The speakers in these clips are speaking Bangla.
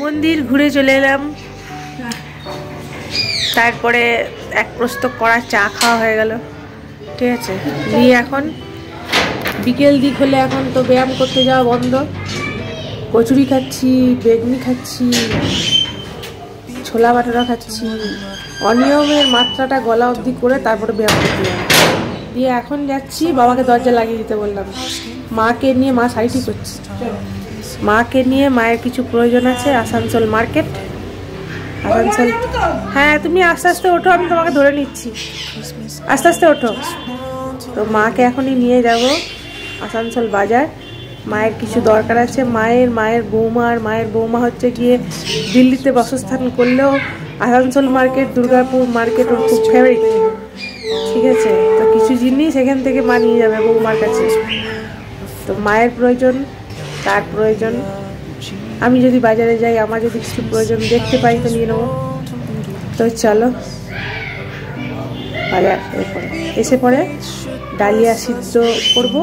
মন্দির ঘুরে চলে এলাম, তারপরে এক প্রস্ত কড়া চা খাওয়া হয়ে গেল। ঠিক আছে, নিয়ে এখন বিকেল দিক হলে এখন তো ব্যায়াম করতে যাওয়া বন্ধ। কচুরি খাচ্ছি, বেগুনি খাচ্ছি, ছোলা বাটারা খাচ্ছি, অনিয়মের মাত্রাটা গলা অবধি করে তারপরে ব্যায়াম করতে যাবো। দিয়ে এখন যাচ্ছি, বাবাকে দরজা লাগিয়ে দিতে বললাম। মাকে নিয়ে, মা শাড়ি ঠিক করছে, মাকে নিয়ে মায়ের কিছু প্রয়োজন আছে। আসানসোল মার্কেট, আসানসোল। হ্যাঁ, তুমি আস্তে আস্তে ওঠো, আমি তোমাকে ধরে নিচ্ছি, আস্তে আস্তে ওঠো। তো মাকে এখনই নিয়ে যাব আসানসোল বাজার। মায়ের কিছু দরকার আছে। মায়ের বৌমা হচ্ছে গিয়ে দিল্লিতে বাসস্থান করলেও আসানসোল মার্কেট, দুর্গাপুর মার্কেট ওর খুব ফেভারিট। ঠিক আছে, তো কিছু জিনিস এখান থেকে মা নিয়ে যাবে বৌমার কাছে। তো মায়ের প্রয়োজন, তার প্রয়োজন। আমি যদি বাজারে যাই, আমার যদি কিছু প্রয়োজন দেখতে পাই তো নিয়ে নেবো। তো চলো বাজার। এরপরে এসে পরে ডালিয়া সিদ্ধ করবো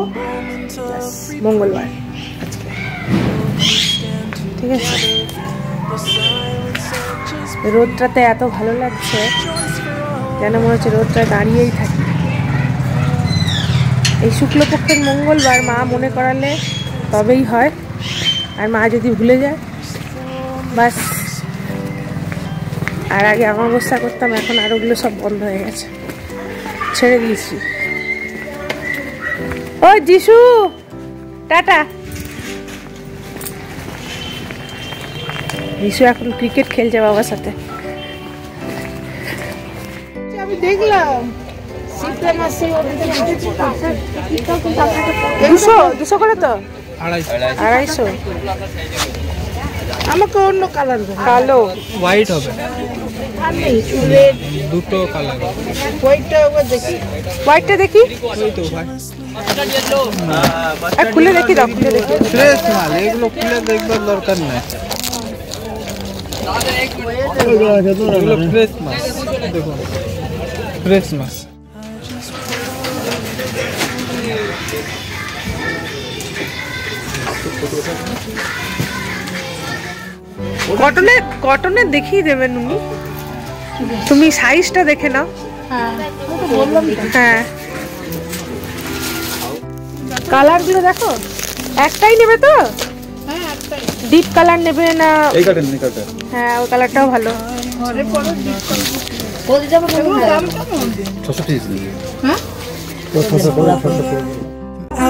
মঙ্গলবার আজকে। ঠিক আছে, রোদটাতে এত ভালো লাগছে যেন মনে হচ্ছে রোদটা দাঁড়িয়েই থাকে। এই শুক্লপক্ষের মঙ্গলবার মা মনে করালে তবেই হয়, আর মা যদি ভুলে যায় বাস। আর আগে অমাবস্যা করতাম, এখন আর ওগুলো সব বন্ধ হয়ে গেছে, ছেড়ে দিয়েছি। ও যিশু, টাটা। যিশু এখন ক্রিকেট খেলছে বাবার সাথে। আমি দেখলাম 200 করে তো 250। আমাকে অন্য কালার, কালো হোয়াইট হবে, দুটো কালার। হোয়াইটটা দেখি, খুলে দেখি, দাও খুলে দেখি। ফ্রেশ মাল, এগুলো খুলে দেখবার দরকার নেই, এগুলো ফ্রেশ মাছ। দেখুন ফ্রেশ মাছ। কটনের দেখিয়ে দেবেন উনি, তুমি সাইজটা দেখে নাও। হ্যাঁ, কালার গুলো দেখো। একটাই নেবে তো? ডিপ কালার নেবে না? হ্যাঁ, ওই কালারটাও ভালো।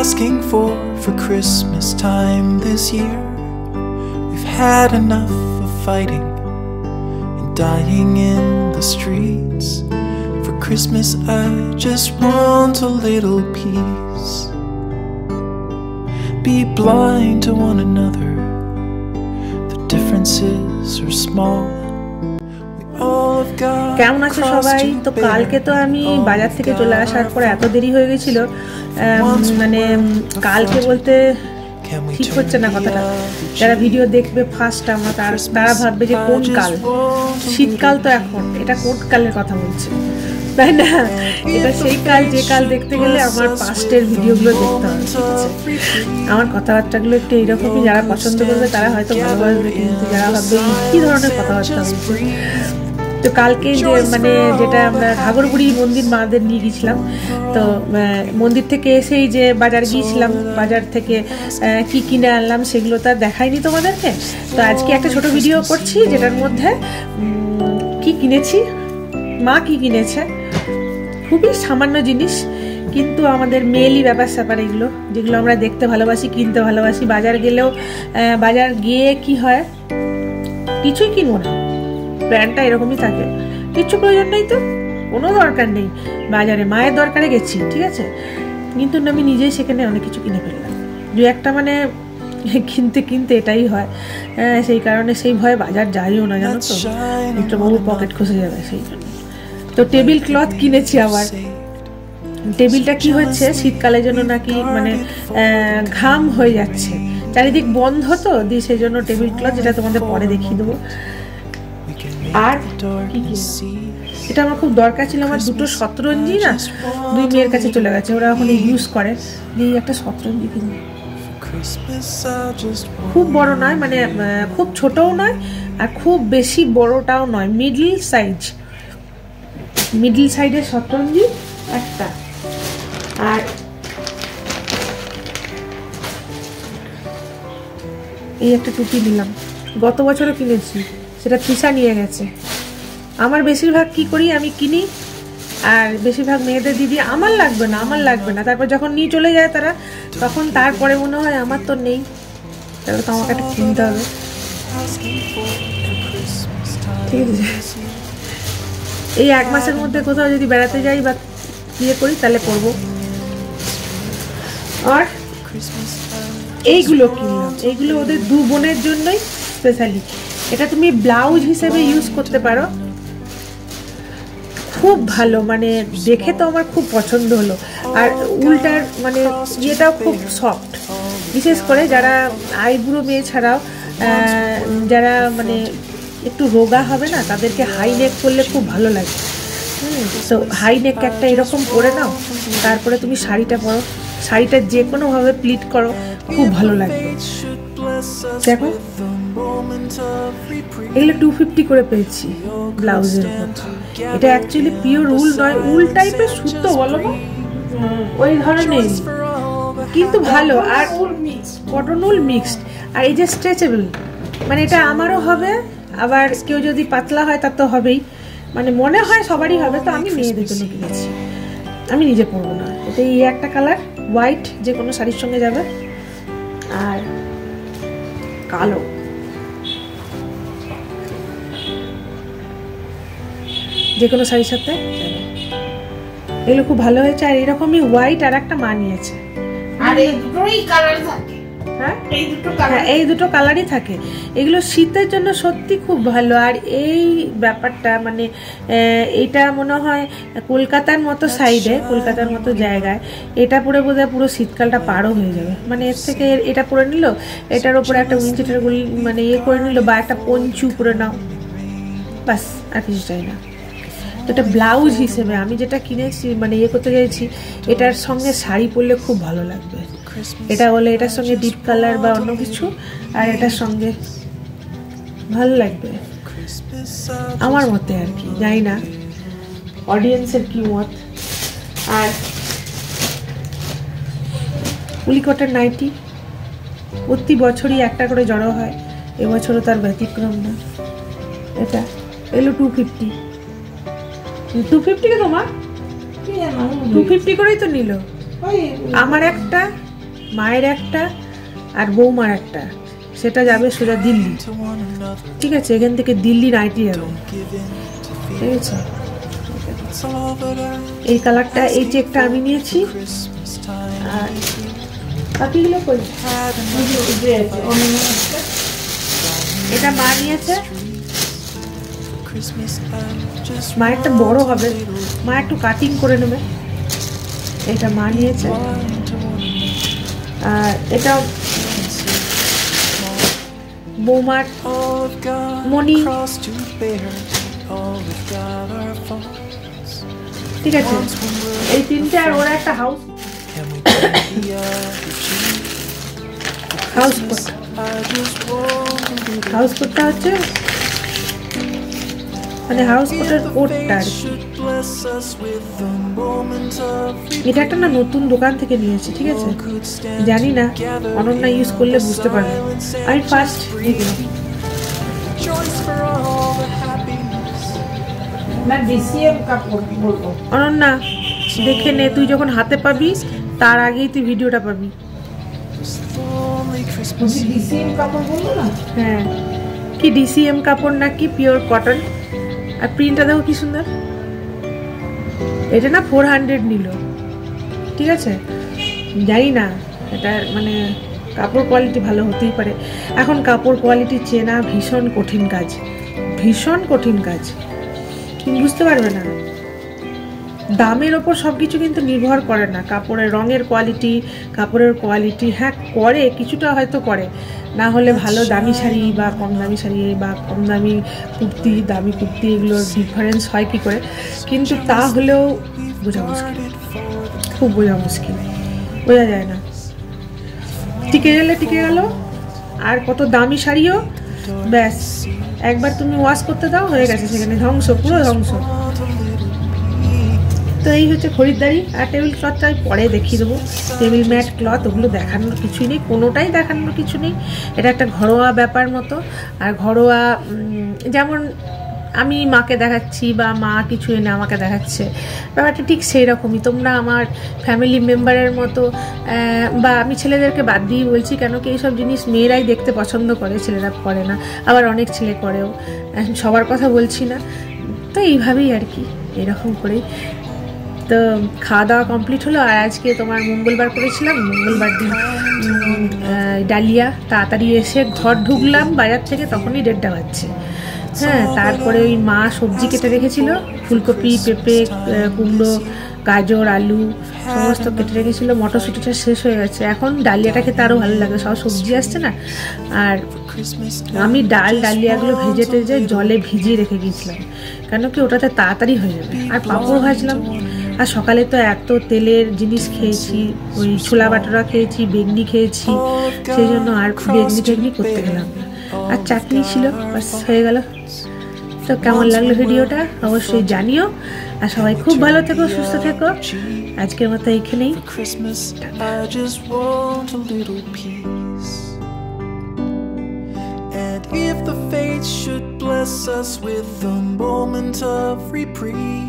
Asking for Christmas time this year. We've had enough of fighting and dying in the streets. For Christmas I just want a little peace. Be blind to one another. The differences are small. কেমন আছো সবাই? তো কালকে তো আমি বাজার থেকে চলে আসার পরে এত দেরি হয়ে গেছিল, মানে কালকে বলতে ঠিক হচ্ছে না কথাটা। যারা ভিডিও দেখবে ফার্স্ট আমার, তারা ভাববে যে কোন কাল, শীতকাল তো এখন, এটা কোন কালের কথা বলছে, তাই না? এটা সেই কাল যে কাল দেখতে গেলে আমার পাস্টের ভিডিওগুলো দেখতে হবে। ঠিক আছে, আমার কথাবার্তাগুলো একটু এইরকমই, যারা পছন্দ করবে তারা হয়তো ভালোবাসবে, কিন্তু যারা ভাববে কী ধরনের কথাবার্তা বলছে। তো কালকে যে মানে যেটা আমরা ঘাগরবুড়ি মন্দির মাদের নিয়ে গিয়েছিলাম, তো মন্দির থেকে এসেই যে বাজার গিয়েছিলাম, বাজার থেকে কি কিনে আনলাম সেগুলো তো আর দেখাইনি তোমাদেরকে। তো আজকে একটা ছোট ভিডিও করছি যেটার মধ্যে কি কিনেছি, মা কি কিনেছে, খুবই সামান্য জিনিস, কিন্তু আমাদের মেয়েলি ব্যাপার স্যাপার এগুলো, যেগুলো আমরা দেখতে ভালোবাসি, কিনতে ভালোবাসি। বাজার গেলেও, বাজার গিয়ে কি হয়, কিছুই কিনবো না, প্ল্যানটা এরকমই থাকে, কিচ্ছু প্রয়োজন নেই, তো কোনো দরকার নেই। বাজারে মায়ের দরকারে গেছি, ঠিক আছে, কিন্তু আমি নিজেই সেখানে অনেক কিছু কিনে ফেললাম। দু একটা মানে কিনতে এটাই হয়, সেই কারণে সেই ভয়ে বাজার যাইও না, জানো তো, একটু বহু পকেট খসে যাবে সেই জন্য। তো টেবিল ক্লথ কিনেছি আবার। টেবিলটা কি হচ্ছে, শীতকালের জন্য নাকি মানে ঘাম হয়ে যাচ্ছে, চারিদিক বন্ধ তো, দিয়ে সেই জন্য টেবিল ক্লথ, যেটা তোমাদের পরে দেখিয়ে দেবো। আর এটা আমার খুব দরকার ছিল, আমার দুটো শতরঞ্জি না, দুই মেয়ের কাছে চলে গেছে, ওরা এখন ইউজ করে, দিয়ে একটা শতরঞ্জি কিনবো। খুব বড় নয়, মানে খুব ছোটও নয় আর খুব বেশি বড়টাও নয়, মিডল সাইডের শতরঞ্জি একটা। আর এই একটা টুপি নিলাম, গত বছরও কিনেছি, সেটা তৃষা নিয়ে গেছে। আমার বেশিরভাগ কি করি, আমি কিনি আর বেশিরভাগ মেয়েদের দিদি আমার লাগবে না, তারপর যখন নিয়ে চলে যায় তারা, তখন তারপরে মনে হয় আমার তো নেই, তাহলে তো আমাকে একটা কিনতে হবে। ঠিক আছে, এই 1 মাসের মধ্যে কোথাও যদি বেড়াতে যাই বা বিয়ে করি তাহলে করবো। আর এইগুলো কিনলাম, এইগুলো ওদের 2 বোনের জন্যই স্পেশালি। এটা তুমি ব্লাউজ হিসেবে ইউজ করতে পারো, খুব ভালো, মানে দেখে তো আমার খুব পছন্দ হলো। আর উল্টার মানে ইয়েটাও খুব সফট, বিশেষ করে যারা আইবুড়ো মেয়ে ছাড়াও যারা মানে একটু রোগা হবে না, তাদেরকে হাই নেক করলে খুব ভালো লাগে। তো হাই নেক একটা এরকম পরে নাও, তারপরে তুমি শাড়িটা পরো, শাড়িটা যে কোনোভাবে প্লিট করো, খুব ভালো লাগবে। দেখো এগুলো 250 করে পেয়েছি ব্লাউজের উপর। এটা অ্যাকচুয়ালি পিওর উল নয়, উল টাইপের সুতো বলো না, ওই ধরনের, কিন্তু ভালো। আর কটন উল মিক্সড, আর এই যে স্ট্রেচেবল, মানে এটা আমারও হবে, আবার কেউ যদি পাতলা হয় তার তো হবেই, মানে মনে হয় সবারই হবে। তো আমি মেয়েদের জন্য কিনেছি, আমি নিজে পরবো না। এটা এই একটা কালার হোয়াইট, যে কোনো শাড়ির সঙ্গে যাবে, আর কালো, যে কোনো শাড়ির সাথে এগুলো খুব ভালো হয়েছে। আর এরকমই হোয়াইট আর একটা মা নিয়েছে, আর এই দুটোই কালার থাকে। হ্যাঁ এই দুটো কালারই থাকে। এগুলো শীতের জন্য সত্যি খুব ভালো। আর এই ব্যাপারটা মানে এটা মনে হয় কলকাতার মতো সাইডে, কলকাতার মতো জায়গায় এটা পরে বোধহয় পুরো শীতকালটা পারও হয়ে যাবে। মানে এর থেকে এটা পরে নিল, এটার ওপরে একটা উইন্টার মানে ইয়ে করে নিল, বা একটা পঞ্চু পরে নাও, বাস, আর কিছু চাই না। এটা ব্লাউজ হিসেবে আমি যেটা কিনেছি, মানে ইয়ে করতে চাইছি, এটার সঙ্গে শাড়ি পরলে খুব ভালো লাগবে। এটা বলে এটার সঙ্গে ডিপ কালার বা অন্য কিছু, আর এটার সঙ্গে ভালো লাগবে আমার মতে, আর কি জানি না অডিয়েন্সের কি মত। আর উলিকটের নাইটি প্রতি বছরই একটা করে জড়ো হয়, এবছরও তার ব্যতিক্রম না। এটা এলো 250 কে তোমার 250 করেই তো নিল। আমার একটা, মায়ের একটা, আর বৌমার একটা, সেটা যাবে সোজা দিল্লি। ঠিক আছে, এখান থেকে দিল্লি নাইটি যাবে, ঠিক আছে। এই কালারটা, এই চেকটা আমি নিয়েছি। আর বাকিগুলো কই, এটা মা নিয়েছে, মায়েরটা বড় হবে, মা একটু কাটিং করে নেবে। এটা মা নিয়েছে। আর এটা বৌমার মণি, ঠিক আছে। এই তিনটে, আর ওরা একটা হাউস কোটটা হচ্ছে মানে হাউস কোটের কোটটা, এটা একটা না নতুন দোকান থেকে নিয়েছি, ঠিক আছে। জানি না, অনন্যা ইউজ করলে বুঝতে পারবে। আমি ফার্স্ট দেখলাম অনন্যা, দেখে নে, তুই যখন হাতে পাবি তার আগেই তুই ভিডিওটা পাবি। হ্যাঁ, কি ডিসিএম কাপড় নাকি পিওর কটন। আর প্রিন্টটা দেখো কি সুন্দর। এটা না 400 নিল, ঠিক আছে। জানি না এটা মানে কাপড় কোয়ালিটি ভালো হতেই পারে। এখন কাপড় কোয়ালিটি চেনা ভীষণ কঠিন কাজ, ভীষণ কঠিন কাজ, তুমি বুঝতে পারবে না। দামের ওপর সব কিছু কিন্তু নির্ভর করে না। কাপড়ের রঙের কোয়ালিটি, কাপড়ের কোয়ালিটি, হ্যাঁ করে কিছুটা হয়তো করে, না হলে ভালো দামি শাড়ি বা কম দামি শাড়ি বা কম দামি কুর্তি, দামি কুর্তি, এগুলোর ডিফারেন্স হয় কি করে, কিন্তু তা হলেও বোঝা মুশকিল, খুব বোঝা মুশকিল, বোঝা যায় না। টিকে গেল। আর কত দামি শাড়িও, ব্যাস একবার তুমি ওয়াশ করতে দাও, হয়ে গেছে সেখানে ধ্বংস, পুরো ধ্বংস। তো এই হচ্ছে খরিদ্দারি। আর টেবিল ক্লথটা পরে দেখিয়ে দেবো। টেবিল ম্যাট, ক্লথ, ওগুলো দেখানোর কিছুই নেই, কোনোটাই দেখানোর কিছু নেই। এটা একটা ঘরোয়া ব্যাপার মতো। আর ঘরোয়া যেমন আমি মাকে দেখাচ্ছি বা মা কিছু এনে আমাকে দেখাচ্ছে, ব্যাপারটা ঠিক সেই রকমই। তোমরা আমার ফ্যামিলি মেম্বারের মতো, বা আমি ছেলেদেরকে বাদ দিয়ে বলছি, কেন কি এইসব জিনিস মেয়েরাই দেখতে পছন্দ করে, ছেলেরা করে না, আবার অনেক ছেলে করেও, সবার কথা বলছি না। তো এইভাবেই আর কি, এরকম করেই। তো খাওয়া দাওয়া কমপ্লিট হলো। আর আজকে তোমার মঙ্গলবার করেছিলাম, মঙ্গলবার দিন ডালিয়া। তাড়াতাড়ি এসে ঘর ঢুকলাম বাজার থেকে, তখনই 1:30 বাজছে। হ্যাঁ, তারপরে ওই মা সবজি কেটে রেখেছিল, ফুলকপি, পেঁপে, কুমড়ো, গাজর, আলু সমস্ত কেটে রেখেছিল। মটরশুঁটিটা শেষ হয়ে গেছে, এখন ডালিয়াটা খেতে আরও ভালো লাগে, সব সবজি আসছে না। আর আমি ডালিয়াগুলো ভেজে টেজে জলে ভিজিয়ে রেখে গিয়েছিলাম, কেন কি ওটাতে তাড়াতাড়ি হয়ে যাবে। আর পাঁপড় ভাজলাম। আর সকালে তো এত তেলের জিনিস খেয়েছি, ওই ছোলা বাটোরা খেয়েছি, বেগনি খেয়েছি, সেই জন্য আর বেগনি করতে গেলাম না। আর চাটনি ছিল, বাস হয়ে গেল। তো কেমন লাগলো ভিডিওটা অবশ্যই জানিও। আর সবাই খুব ভালো থেকো, সুস্থ থেকো। আজকের মতো এইখানেই। And if the fates should bless us with a moment of reprieve,